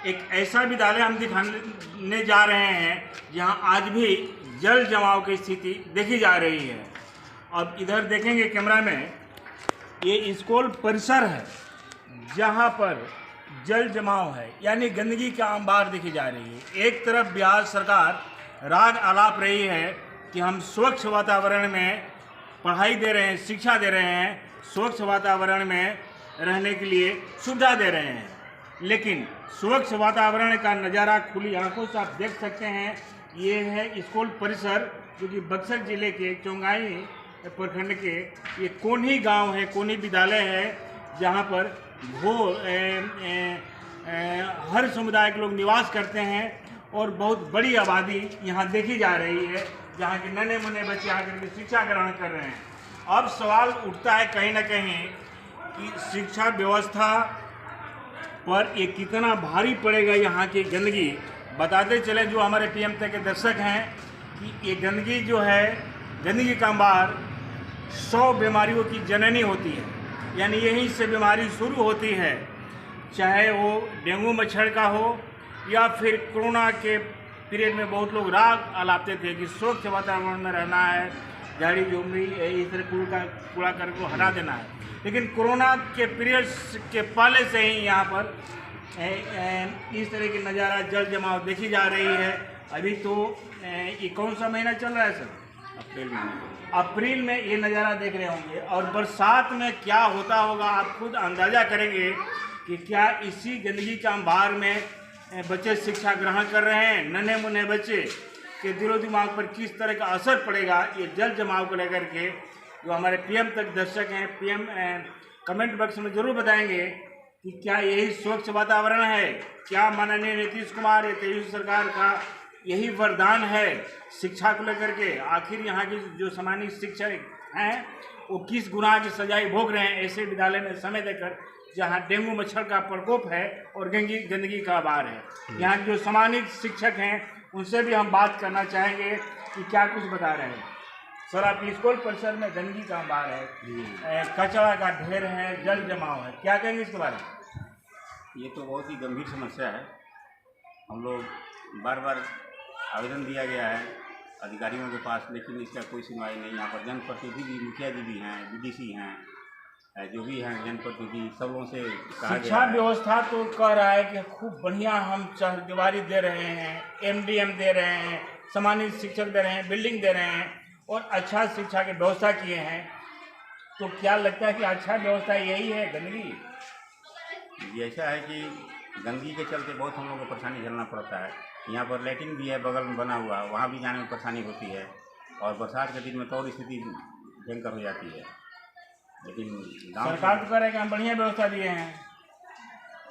एक ऐसा विद्यालय हम दिखाने जा रहे हैं जहां आज भी जल जमाव की स्थिति देखी जा रही है। अब इधर देखेंगे कैमरा में, ये स्कूल परिसर है जहां पर जल जमाव है, यानी गंदगी का अंबार देखी जा रही है। एक तरफ बिहार सरकार राग आलाप रही है कि हम स्वच्छ वातावरण में पढ़ाई दे रहे हैं, शिक्षा दे रहे हैं, स्वच्छ वातावरण में रहने के लिए सुविधा दे रहे हैं, लेकिन स्वच्छ वातावरण का नज़ारा खुली आंखों से आप देख सकते हैं। ये है स्कूल परिसर जो कि बक्सर जिले के चौंगाई प्रखंड के ये कोन्ही गांव है, कोन्ही विद्यालय है, जहां पर हर समुदाय के लोग निवास करते हैं और बहुत बड़ी आबादी यहाँ देखी जा रही है, जहाँ के नन्हे मुन्ने बच्चे आकर के शिक्षा ग्रहण कर रहे हैं। अब सवाल उठता है कहीं ना कहीं कि शिक्षा व्यवस्था पर ये कितना भारी पड़ेगा यहाँ की गंदगी। बताते चले जो हमारे पीएम तक के दर्शक हैं कि ये गंदगी जो है, गंदगी का अंबार 100 बीमारियों की जननी होती है, यानी यहीं से बीमारी शुरू होती है, चाहे वो डेंगू मच्छर का हो या फिर कोरोना के पीरियड में बहुत लोग राग अलापते थे कि स्वच्छ वातावरण में रहना है, झाड़ी झुमरी इस तरह कूड़ा करकट को हटा देना है। लेकिन कोरोना के पीरियड के पहले से ही यहाँ पर इस तरह की नज़ारा जल जमाव देखी जा रही है। अभी तो ये कौन सा महीना चल रहा है सर? अप्रैल महीने। अप्रैल में ये नज़ारा देख रहे होंगे, और बरसात में क्या होता होगा आप खुद अंदाज़ा करेंगे कि क्या इसी गंदगी का अंबार में बच्चे शिक्षा ग्रहण कर रहे हैं। नन्हे मुन्ने बच्चे के दिलो दिमाग पर किस तरह का असर पड़ेगा ये जल जमाव को लेकर के। जो हमारे पीएम तक दर्शक हैं, पीएम कमेंट बॉक्स में ज़रूर बताएंगे कि क्या यही स्वच्छ वातावरण है, क्या माननीय नीतीश कुमार या तेजस्वी सरकार का यही वरदान है शिक्षा को लेकर के। आखिर यहाँ के जो सामान्य शिक्षक हैं वो किस गुनाह की सजाई भोग रहे हैं ऐसे विद्यालय में समय देकर जहाँ डेंगू मच्छर का प्रकोप है और गंदगी का आभार है। यहाँ जो सामान्य शिक्षक हैं उनसे भी हम बात करना चाहेंगे कि क्या कुछ बता रहे हैं। सर, आपके स्कूल परिसर में गंदगी का अंबार है, कचरा का ढेर है, जल जमाव है, क्या कहेंगे इसके बारे में? ये तो बहुत ही गंभीर समस्या है। हम लोग बार बार आवेदन दिया गया है अधिकारियों के पास, लेकिन इसका कोई सुनवाई नहीं। यहाँ पर जनप्रतिनिधि भी, मुखिया जी भी हैं, बीडीसी हैं, जो भी हैं जनप्रतिनिधि, सब लोगों से कहा गया शिक्षा व्यवस्था तो कह रहा है कि खूब बढ़िया हम चरदीवारी दे रहे हैं, एमडीएम दे रहे हैं, सामान्य शिक्षक दे रहे हैं, बिल्डिंग दे रहे हैं और अच्छा शिक्षा की व्यवस्था किए हैं। तो क्या लगता है कि अच्छा व्यवस्था यही है गंदगी? ये ऐसा है कि गंदगी के चलते बहुत हम लोगों को परेशानी झेलना पड़ता है। यहाँ पर लैट्रिन भी है बगल में बना हुआ, वहाँ भी जाने में परेशानी होती है, और बरसात के दिन में तो और स्थिति भयंकर हो जाती है। लेकिन सरकार तो कह रहे हैं कि हम बढ़िया व्यवस्था दिए हैं।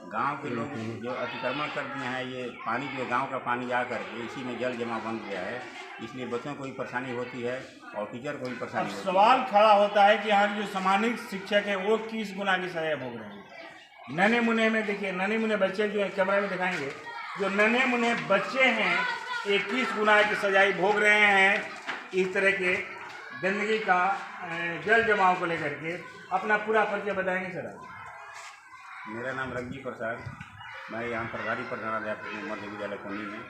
गांव के लोग जो अतिक्रमण कर दिए हैं, ये पानी जो गांव का पानी आकर के इसी में जल जमा बन गया है, इसलिए बच्चों को भी परेशानी होती है और टीचर को भी परेशानी होती है। सवाल खड़ा होता है कि यहाँ जो सामान्य शिक्षक हैं वो किस गुनाह की सजा भोग रहे हैं। नन्हे मुन्ने में देखिए, नन्हे मुन्ने बच्चे जो है, कैमरा में दिखाएंगे, जो नन्हे मुन्ने बच्चे हैं ये किस गुनाह की सजाई भोग रहे हैं इस तरह के गंदगी का जल जमाव को लेकर के। अपना पूरा परिचय बताएंगे सर? मेरा नाम रंगी प्रसाद, मैं यहाँ सरकारी प्रधानाध्यापक हूँ मध्य विद्यालय कोनी में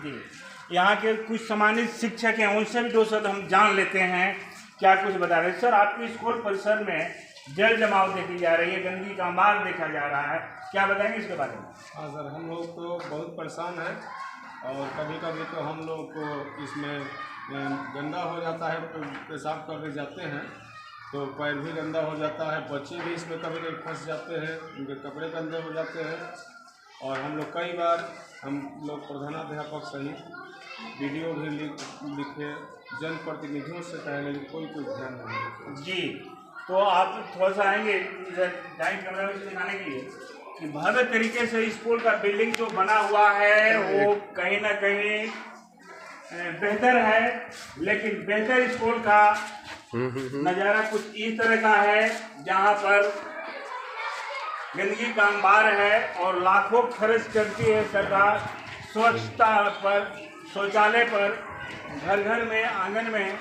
जी। यहाँ के कुछ सामान्य शिक्षक हैं, उनसे भी 2 शब्द हम जान लेते हैं क्या कुछ बता रहे हैं। सर, आपके स्कूल परिसर में जल जमाव देखी जा रही है, गंदगी का अंबार देखा जा रहा है, क्या बताएंगे इसके बारे में? हाँ सर, हम लोग तो बहुत परेशान हैं और कभी कभी तो हम लोग को इसमें गंदा हो जाता है, पेशाब करने जाते हैं तो पैर भी गंदा हो जाता है, बच्चे भी इसमें कभी कभी फंस जाते हैं, उनके कपड़े गंदे हो जाते हैं। और हम लोग कई बार प्रधानाध्यापक सहित वीडियो भी लिखे, जनप्रतिनिधियों से कहे, लेकिन कोई ध्यान नहीं देता। जी, तो आप थोड़ा सा आएंगे इधर डाइनिंग कैमरा में दिखाने के लिए कि भव्य तरीके से स्कूल का बिल्डिंग जो बना हुआ है वो कहीं ना कहीं बेहतर है, लेकिन बेहतर स्कूल का नज़ारा कुछ इस तरह का है जहां पर गंदगी का अंबार है और लाखों खर्च करती है सरकार स्वच्छता पर, शौचालय पर, घर घर में, आंगन में।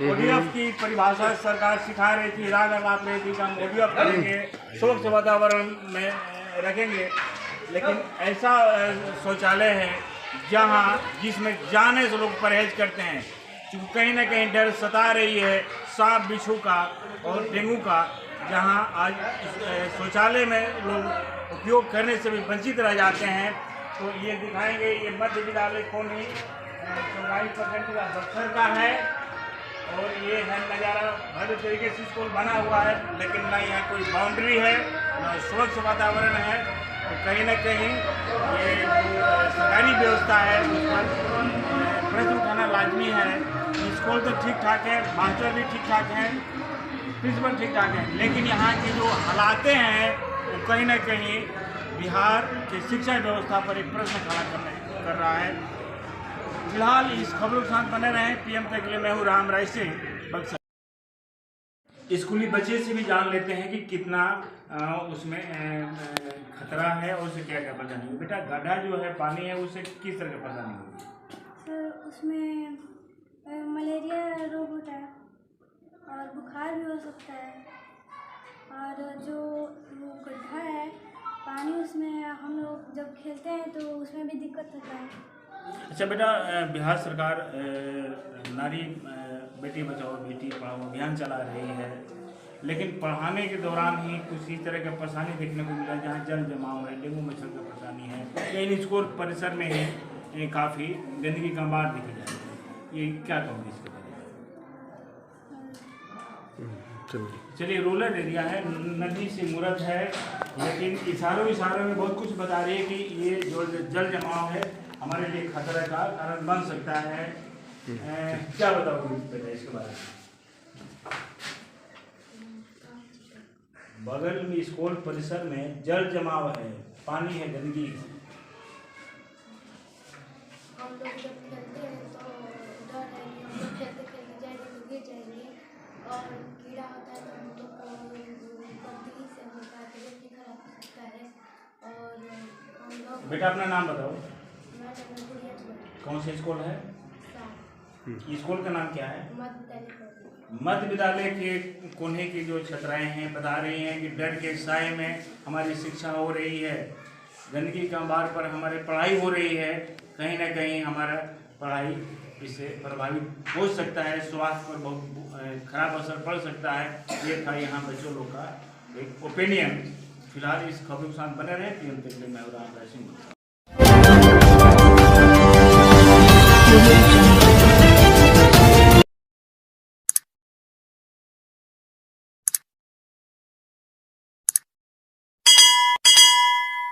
ODF की परिभाषा सरकार सिखा रही थी, राग आलाप रही थी कि हम ODF करेंगे, स्वच्छ वातावरण में रखेंगे, लेकिन ऐसा शौचालय है जिसमें जाने से लोग परहेज करते हैं, क्योंकि कहीं ना कहीं डर सता रही है सांप बिच्छू का और डेंगू का, जहां आज शौचालय में लोग उपयोग करने से भी वंचित रह जाते हैं। तो ये दिखाएंगे, ये मध्य विद्यालय कोनी 24% का बक्सर का है और ये है नज़ारा। भव्य तरीके से स्कूल बना हुआ है, लेकिन ना यहाँ कोई बाउंड्री है, ना स्वच्छ वातावरण है। तो कहीं ना कहीं ये जो सरकारी व्यवस्था है उस पर प्रश्न उठाना लाजमी है। स्कूल तो ठीक ठाक है, मास्टर भी ठीक ठाक हैं, प्रिंसिपल ठीक ठाक है, लेकिन यहाँ की जो हालातें हैं वो कहीं ना कहीं बिहार की शिक्षा व्यवस्था पर एक प्रश्न खड़ा कर रहा है। फिलहाल इस खबरों के साथ बने रहें। PM तक के लिए मैं हूँ राम राय सिंह, बक्सर। स्कूली बच्चे से भी जान लेते हैं कि कितना उसमें खतरा है और उससे क्या क्या परेशानी होगी। बेटा, गड्ढा जो है पानी है उससे किस तरह की परेशानी होगी? सर, उसमें मलेरिया रोग होता है और बुखार भी हो सकता है, और जो वो गड्ढा है पानी, उसमें हम लोग जब खेलते हैं तो उसमें भी दिक्कत होता है। अच्छा बेटा, बिहार सरकार नारी बेटी बचाओ बेटी पढ़ाओ अभियान चला रही है, लेकिन पढ़ाने के दौरान ही कुछ इस तरह का परेशानी देखने को मिला, जहाँ जल जमाव है, डेंगू मच्छर का परेशानी है। इन स्कूल परिसर में ही काफ़ी गंदगी का अंबार दिखे जाए, ये क्या कहोगे इसके बारे में? चलिए, रूरल एरिया है, नदी से मुरद है, लेकिन इशारों में बहुत कुछ बता रही है कि ये जो जल जमाव है हमारे लिए खतरे का कारण बन सकता है। क्या बताओगे बेटा इसके बारे में? बगल में स्कूल परिसर में जल जमाव है, पानी है, गंदगी है। हम लोग जब खेलते हैं तो डर है कि हम लोग खेलते जाएंगे तो गिर जाएंगे, और कीड़ा होता है तो हम लोग को गंदगी से होता है, तबीयत भी खराब हो सकता है। और हम लोग बेटा अपना नाम बताओ। मैं तो गुड़िया चुका कौन सा स्कूल है? स्कूल का नाम क्या है? मध्य विद्यालय के कोन्हे की जो छात्राएं हैं बता रही हैं कि डर के साए में हमारी शिक्षा हो रही है, गंदगी के अंबार पर हमारी पढ़ाई हो रही है, कहीं ना कहीं हमारा पढ़ाई इससे प्रभावित हो सकता है, स्वास्थ्य पर बहुत खराब असर पड़ सकता है। ये था यहाँ बच्चों लोग का एक ओपिनियन। फिलहाल इस खबर के साथ बने रहे। PM तक के लिए मैं राम राय सिंह।